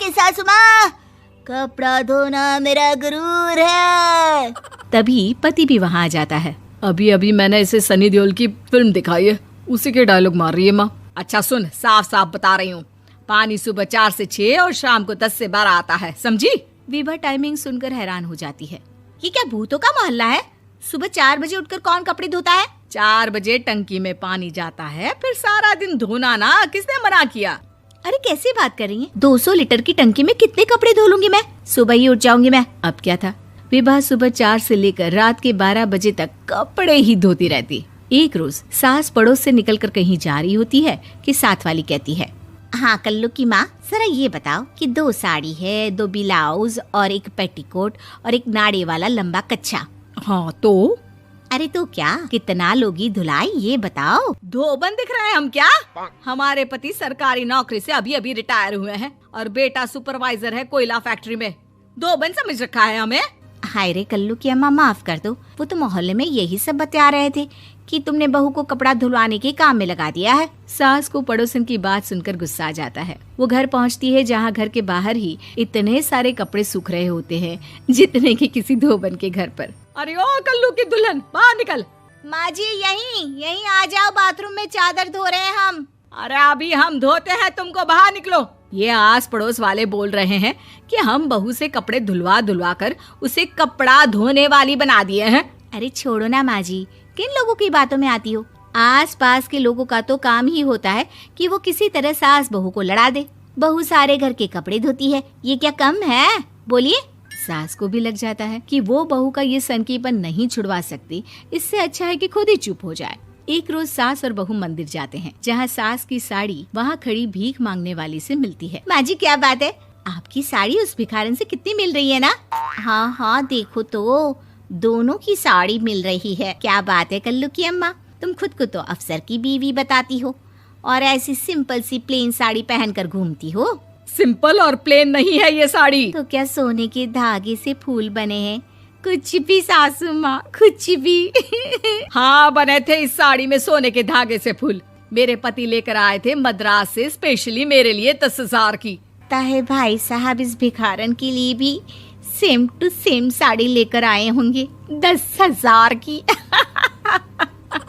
Okay सासू माँ, कपड़ा धोना मेरा गुरूर है। तभी पति भी वहाँ आ जाता है। अभी अभी मैंने इसे सनी देओल की फिल्म दिखाई है, उसी के डायलॉग मार रही है माँ। अच्छा सुन, साफ साफ बता रही हूँ, पानी सुबह 4 से 6 और शाम को 10 से 12 आता है, समझी? विभा टाइमिंग सुनकर हैरान हो जाती है। ये क्या भूतों का मोहल्ला है? सुबह 4 बजे उठकर कौन कपड़े धोता है? 4 बजे टंकी में पानी जाता है, फिर सारा दिन धोना ना, किसने मना किया? अरे कैसी बात कर रही हैं? 200 लीटर की टंकी में कितने कपड़े धो लूंगी मैं? सुबह ही उठ जाऊंगी मैं। अब क्या था, विभा सुबह 4 से लेकर रात के 12 बजे तक कपड़े ही धोती रहती। एक रोज सास पड़ोस से निकलकर कहीं जा रही होती है कि साथ वाली कहती है, हाँ कल्लू की माँ, जरा ये बताओ कि 2 साड़ी है, 2 ब्लाउज और एक पेटीकोट और एक नाड़े वाला लंबा कच्छा। हाँ तो? अरे तो क्या, कितना लोगी धुलाई ये बताओ। धोबन दिख रहे हैं हम क्या? हमारे पति सरकारी नौकरी से अभी अभी रिटायर हुए हैं और बेटा सुपरवाइजर है कोयला फैक्ट्री में। धोबन समझ रखा है हमें? हाय रे कल्लू की अम्मा, माफ कर दो, वो तो मोहल्ले में यही सब बता रहे थे कि तुमने बहू को कपड़ा धुलवाने के काम में लगा दिया है। सास को पड़ोसन की बात सुनकर गुस्सा आ जाता है। वो घर पहुंचती है जहां घर के बाहर ही इतने सारे कपड़े सूख रहे होते हैं जितने कि किसी धोबन के घर पर। अरे ओ कल्लू की दुल्हन, बाहर निकल। माँ जी यहीं आ जाओ, बाथरूम में चादर धो रहे हैं हम। अरे अभी हम धोते हैं, तुमको बाहर निकलो। ये आस पड़ोस वाले बोल रहे हैं कि हम बहू से कपड़े धुलवा कर उसे कपड़ा धोने वाली बना दिए हैं। अरे छोड़ो ना माँ जी, किन लोगों की बातों में आती हो? आस पास के लोगों का तो काम ही होता है कि वो किसी तरह सास बहू को लड़ा दे। बहू सारे घर के कपड़े धोती है, ये क्या कम है? बोलिए। सास को भी लग जाता है कि वो बहू का ये सनकीपन नहीं छुड़वा सकती, इससे अच्छा है कि खुद ही चुप हो जाए। एक रोज सास और बहू मंदिर जाते हैं, जहाँ सास की साड़ी वहाँ खड़ी भीख मांगने वाली से मिलती है। माँ जी क्या बात है, आपकी साड़ी उस भिखारन से कितनी मिल रही है ना? हाँ हाँ देखो तो, दोनों की साड़ी मिल रही है। क्या बात है कल्लू की अम्मा, तुम खुद को तो अफसर की बीवी बताती हो और ऐसी सिंपल सी प्लेन साड़ी पहनकर घूमती हो। सिंपल और प्लेन नहीं है ये साड़ी। तो क्या सोने के धागे से फूल बने हैं? कुछ भी सासू माँ, कुछ भी। हाँ बने थे इस साड़ी में सोने के धागे से फूल। मेरे पति लेकर आए थे मद्रास से स्पेशली मेरे लिए 10,000 की। ताहे भाई साहब इस भिखारन के लिए भी सेम टू सेम साड़ी लेकर आए होंगे 10,000 की।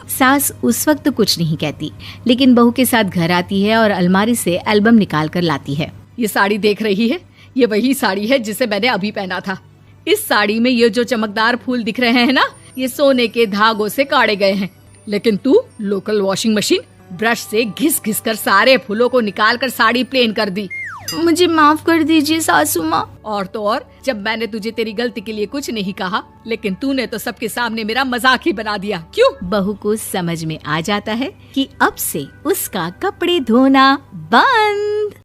सास उस वक्त तो कुछ नहीं कहती, लेकिन बहू के साथ घर आती है और अलमारी से एल्बम निकाल कर लाती है। ये साड़ी देख रही है, ये वही साड़ी है जिसे मैंने अभी पहना था। इस साड़ी में ये जो चमकदार फूल दिख रहे हैं ना, ये सोने के धागों से काटे गए हैं। लेकिन तू लोकल वॉशिंग मशीन ब्रश से घिस घिस कर सारे फूलों को निकाल कर साड़ी प्लेन कर दी। मुझे माफ कर दीजिए सासू माँ। और तो और, जब मैंने तुझे तेरी गलती के लिए कुछ नहीं कहा, लेकिन तूने तो सबके सामने मेरा मजाक ही बना दिया। क्यों? बहू को समझ में आ जाता है कि अब से उसका कपड़े धोना बंद।